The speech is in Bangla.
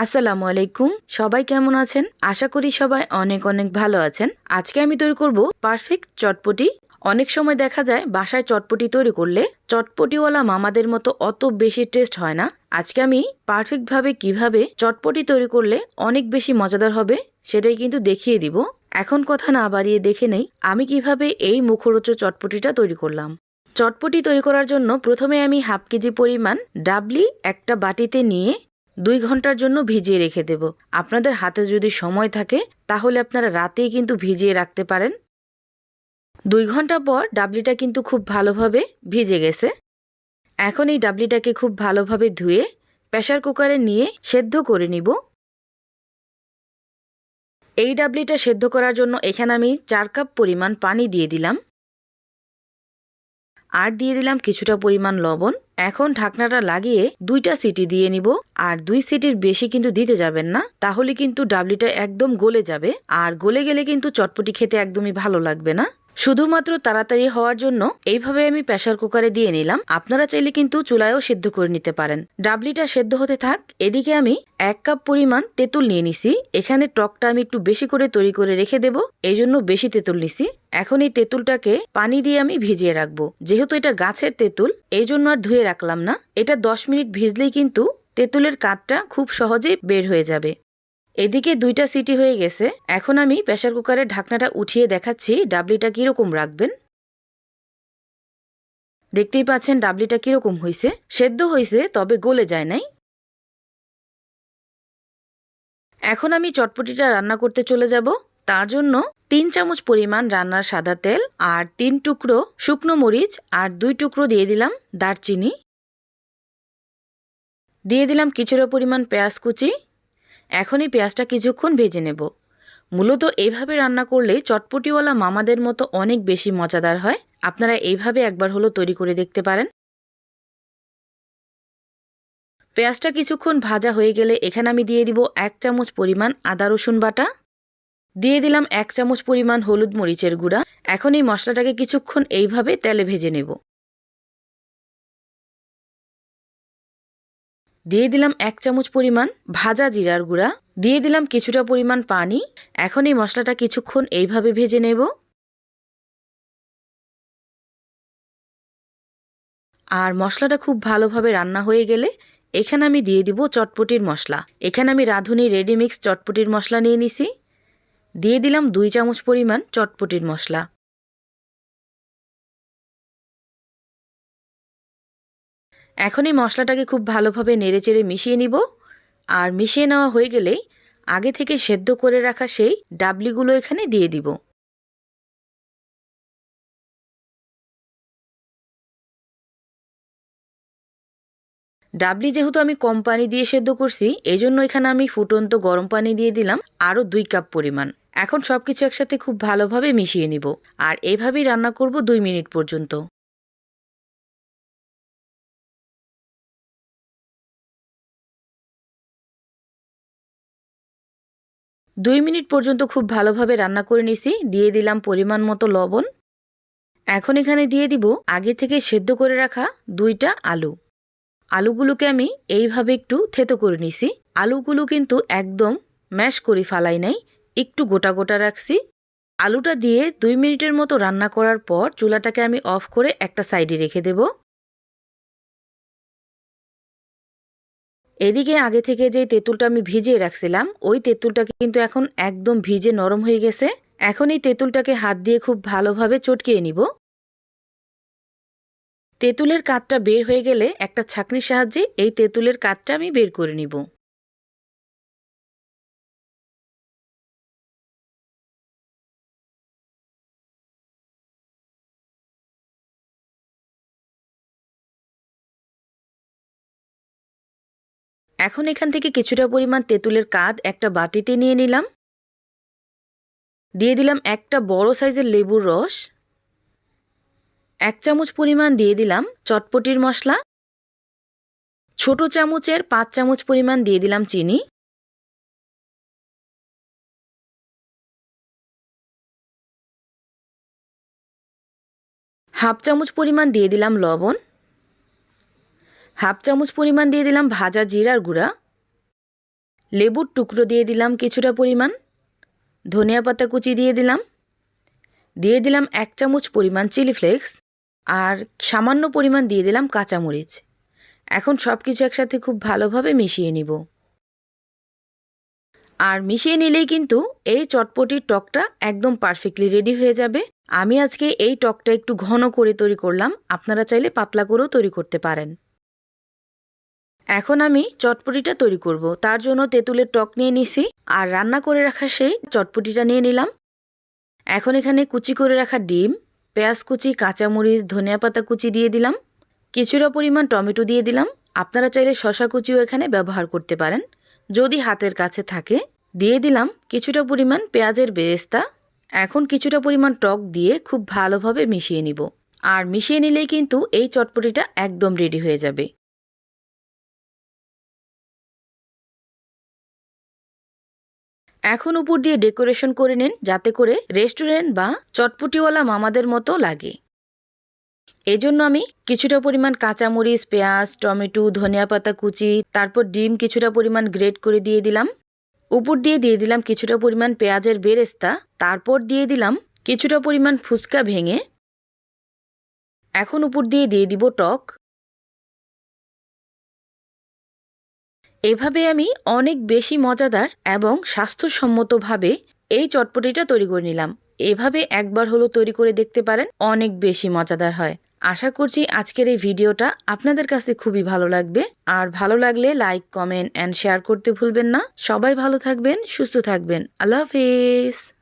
আসসালামু আলাইকুম। সবাই কেমন আছেন? আশা করি সবাই অনেক অনেক ভালো আছেন। আজকে আমি তৈরি করব পারফেক্ট চটপটি। অনেক সময় দেখা যায় বাসায় চটপটি তৈরি করলে চটপটিওয়ালা মামাদের মতো অত বেশি টেস্ট হয় না। আজকে আমি পারফেক্টভাবে কিভাবে চটপটি তৈরি করলে অনেক বেশি মজাদার হবে সেটাই কিন্তু দেখিয়ে দিব। এখন কথা না বাড়িয়ে দেখে নেই আমি কিভাবে এই মুখরোচক চটপটিটা তৈরি করলাম। চটপটি তৈরি করার জন্য প্রথমে আমি হাফ কেজি পরিমাণ ডাবলি একটা বাটিতে নিয়ে 2 ঘন্টার জন্য ভিজিয়ে রেখে দেব। আপনাদের হাতে যদি সময় থাকে তাহলে আপনারা রাতেই কিন্তু ভিজিয়ে রাখতে পারেন। 2 ঘন্টা পর ডাবলিটা কিন্তু খুব ভালোভাবে ভিজে গেছে। এখন এই ডাবলিটাকে খুব ভালোভাবে ধুয়ে প্রেসার কুকারে নিয়ে সেদ্ধ করে নিব। এই ডাবলিটা সেদ্ধ করার জন্য এখানে আমি 4 কাপ পরিমাণ পানি দিয়ে দিলাম। আর দিয়ে দিলাম কিছুটা পরিমাণ লবণ। এখন ঢাকনাটা লাগিয়ে 2টা সিটি দিয়ে নিব। আর 2 সিটির বেশি কিন্তু দিতে যাবেন না, তাহলে কিন্তু ডাবলিটা একদম গলে যাবে। আর গলে গেলে কিন্তু চটপটি খেতে একদমই ভালো লাগবে না। শুধুমাত্র তাড়াতাড়ি হওয়ার জন্য এইভাবে আমি প্রেসার কুকারে দিয়ে নিলাম। আপনারা চাইলে কিন্তু চুলায়ও সেদ্ধ করে নিতে পারেন। ডাবলিটা সেদ্ধ হতে থাক, এদিকে আমি 1 কাপ পরিমাণ তেঁতুল নিয়ে নিছি। এখানে টকটা আমি একটু বেশি করে তৈরি করে রেখে দেব, এই জন্য বেশি তেঁতুল নিছি। এখন এই তেঁতুলটাকে পানি দিয়ে আমি ভিজিয়ে রাখবো। যেহেতু এটা গাছের তেঁতুল এই জন্য আর ধুয়ে রাখলাম না। এটা 10 মিনিট ভিজলেই কিন্তু তেঁতুলের কাঠটা খুব সহজেই বের হয়ে যাবে। এদিকে 2টা সিটি হয়ে গেছে। এখন আমি প্রেসার কুকারের ঢাকনাটা উঠিয়ে দেখাচ্ছি ডাবলিটা কিরকম রাখবেন। দেখতেই পাচ্ছেন ডাবলিটা কিরকম হয়েছে। সেদ্ধ হয়েছে, তবে গলে যায় নাই। এখন আমি চটপটিটা রান্না করতে চলে যাব। তার জন্য 3 চামচ পরিমাণ রান্নার সাদা তেল আর 3 টুকরো শুকনো মরিচ আর 2 টুকরো দিয়ে দিলাম দারচিনি। দিয়ে দিলাম কিছুটা পরিমাণ পেঁয়াজ কুচি। এখন এই পেঁয়াজটা কিছুক্ষণ ভেজে নেব। মূলত এইভাবে রান্না করলে চটপটিওয়ালা মামাদের মতো অনেক বেশি মজাদার হয়। আপনারা এইভাবে একবার হলো তৈরি করে দেখতে পারেন। পেঁয়াজটা কিছুক্ষণ ভাজা হয়ে গেলে এখানে আমি দিয়ে দিব 1 চামচ পরিমাণ আদা রসুন বাটা। দিয়ে দিলাম 1 চামচ পরিমাণ হলুদ মরিচের গুঁড়া। এখন এই মশলাটাকে কিছুক্ষণ এইভাবে তেলে ভেজে নেব। দিয়ে দিলাম 1 চামচ পরিমাণ ভাজা জিরার গুঁড়া। দিয়ে দিলাম কিছুটা পরিমাণ পানি। এখন এই মশলাটা কিছুক্ষণ এইভাবে ভেজে নেব। আর মশলাটা খুব ভালোভাবে রান্না হয়ে গেলে এখানে আমি দিয়ে দিব চটপটির মশলা। এখানে আমি রাঁধুনি রেডিমিক্স চটপটির মশলা নিয়ে নিছি। দিয়ে দিলাম 2 চামচ পরিমাণ চটপটির মশলা। এখন এই মশলাটাকে খুব ভালোভাবে নেড়েচেড়ে মিশিয়ে নিব। আর মিশিয়ে নেওয়া হয়ে গেলেই আগে থেকে সেদ্ধ করে রাখা সেই ডাবলিগুলো এখানে দিয়ে দিব। ডাবলি যেহেতু আমি কম পানি দিয়ে সেদ্ধ করছি, এজন্য এখানে আমি ফুটন্ত গরম পানি দিয়ে দিলাম আরও 2 কাপ পরিমাণ। এখন সবকিছু একসাথে খুব ভালোভাবে মিশিয়ে নিব। আর এইভাবেই রান্না করব 2 মিনিট পর্যন্ত। 2 মিনিট পর্যন্ত খুব ভালোভাবে রান্না করে নিছি। দিয়ে দিলাম পরিমাণ মতো লবণ। এখন এখানে দিয়ে দিব আগে থেকে সেদ্ধ করে রাখা 2টা আলু। আলুগুলোকে আমি এইভাবে একটু থেতো করে নিছি। আলুগুলো কিন্তু একদম ম্যাশ করে ফালাই নাই, একটু গোটা গোটা রাখছি। আলুটা দিয়ে 2 মিনিটের মতো রান্না করার পর চুলাটাকে আমি অফ করে একটা সাইডে রেখে দেব। এদিকে আগে থেকে যে তেঁতুলটা আমি ভিজিয়ে রাখছিলাম, ওই তেঁতুলটাকে কিন্তু এখন একদম ভিজে নরম হয়ে গেছে। এখন এই তেঁতুলটাকে হাত দিয়ে খুব ভালোভাবে চটকিয়ে নিব। তেঁতুলের কাঠটা বের হয়ে গেলে একটা ছাঁকনির সাহায্যে এই তেঁতুলের কাঠটা আমি বের করে নিব। এখন এখান থেকে কিছুটা পরিমাণ তেঁতুলের কাঠ একটা বাটিতে নিয়ে নিলাম। দিয়ে দিলাম একটা বড় সাইজের লেবুর রস। 1 চামচ পরিমাণ দিয়ে দিলাম চটপটির মশলা। ছোট চামচের 5 চামচ পরিমাণ দিয়ে দিলাম চিনি। হাফ চামচ পরিমাণ দিয়ে দিলাম লবণ। হাফ চামচ পরিমাণ দিয়ে দিলাম ভাজা জিরার গুঁড়া। লেবুর টুকরো দিয়ে দিলাম কিছুটা পরিমাণ, ধনিয়া পাতা কুচি দিয়ে দিলাম 1 চামচ পরিমাণ চিলি ফ্লেক্স, আর সামান্য পরিমাণ দিয়ে দিলাম কাঁচামরিচ। এখন সব কিছু একসাথে খুব ভালোভাবে মিশিয়ে নিব। আর মিশিয়ে নিলেই কিন্তু এই চটপটির টকটা একদম পারফেক্টলি রেডি হয়ে যাবে। আমি আজকে এই টকটা একটু ঘন করে তৈরি করলাম, আপনারা চাইলে পাতলা করেও তৈরি করতে পারেন। এখন আমি চটপটিটা তৈরি করব। তার জন্য তেঁতুলের টক নিয়ে নিছি, আর রান্না করে রাখা সেই চটপটিটা নিয়ে নিলাম। এখন এখানে কুচি করে রাখা ডিম, পেঁয়াজ কুচি, কাঁচামরিচ, ধনিয়া পাতা কুচি দিয়ে দিলাম, কিছুটা পরিমাণ টমেটো দিয়ে দিলাম। আপনারা চাইলে শসা কুচিও এখানে ব্যবহার করতে পারেন যদি হাতের কাছে থাকে। দিয়ে দিলাম কিছুটা পরিমাণ পেঁয়াজের বেরেস্তা। এখন কিছুটা পরিমাণ টক দিয়ে খুব ভালোভাবে মিশিয়ে নিব। আর মিশিয়ে নিলেই কিন্তু এই চটপটিটা একদম রেডি হয়ে যাবে। এখন উপর দিয়ে ডেকোরেশন করে নিন, যাতে করে রেস্টুরেন্ট বা চটপটিওয়ালা মামাদের মতো লাগে। এজন্য আমি কিছুটা পরিমাণ কাঁচামরিচ, পেঁয়াজ, টমেটো, ধনিয়া পাতা কুচি, তারপর ডিম কিছুটা পরিমাণ গ্রেট করে দিয়ে দিলাম। উপর দিয়ে দিলাম কিছুটা পরিমাণ পেঁয়াজের বেরেস্তা, তারপর দিয়ে দিলাম কিছুটা পরিমাণ ফুচকা ভেঙে। এখন উপর দিয়ে দিব টক। এভাবে আমি অনেক বেশি মজাদার এবং স্বাস্থ্যসম্মতভাবে এই চটপটিটা তৈরি করে নিলাম। এভাবে একবার হলো তৈরি করে দেখতে পারেন, অনেক বেশি মজাদার হয়। আশা করছি আজকের এই ভিডিওটা আপনাদের কাছে খুবই ভালো লাগবে। আর ভালো লাগলে লাইক, কমেন্ট অ্যান্ড শেয়ার করতে ভুলবেন না। সবাই ভালো থাকবেন, সুস্থ থাকবেন। আল্লাহ হাফেজ।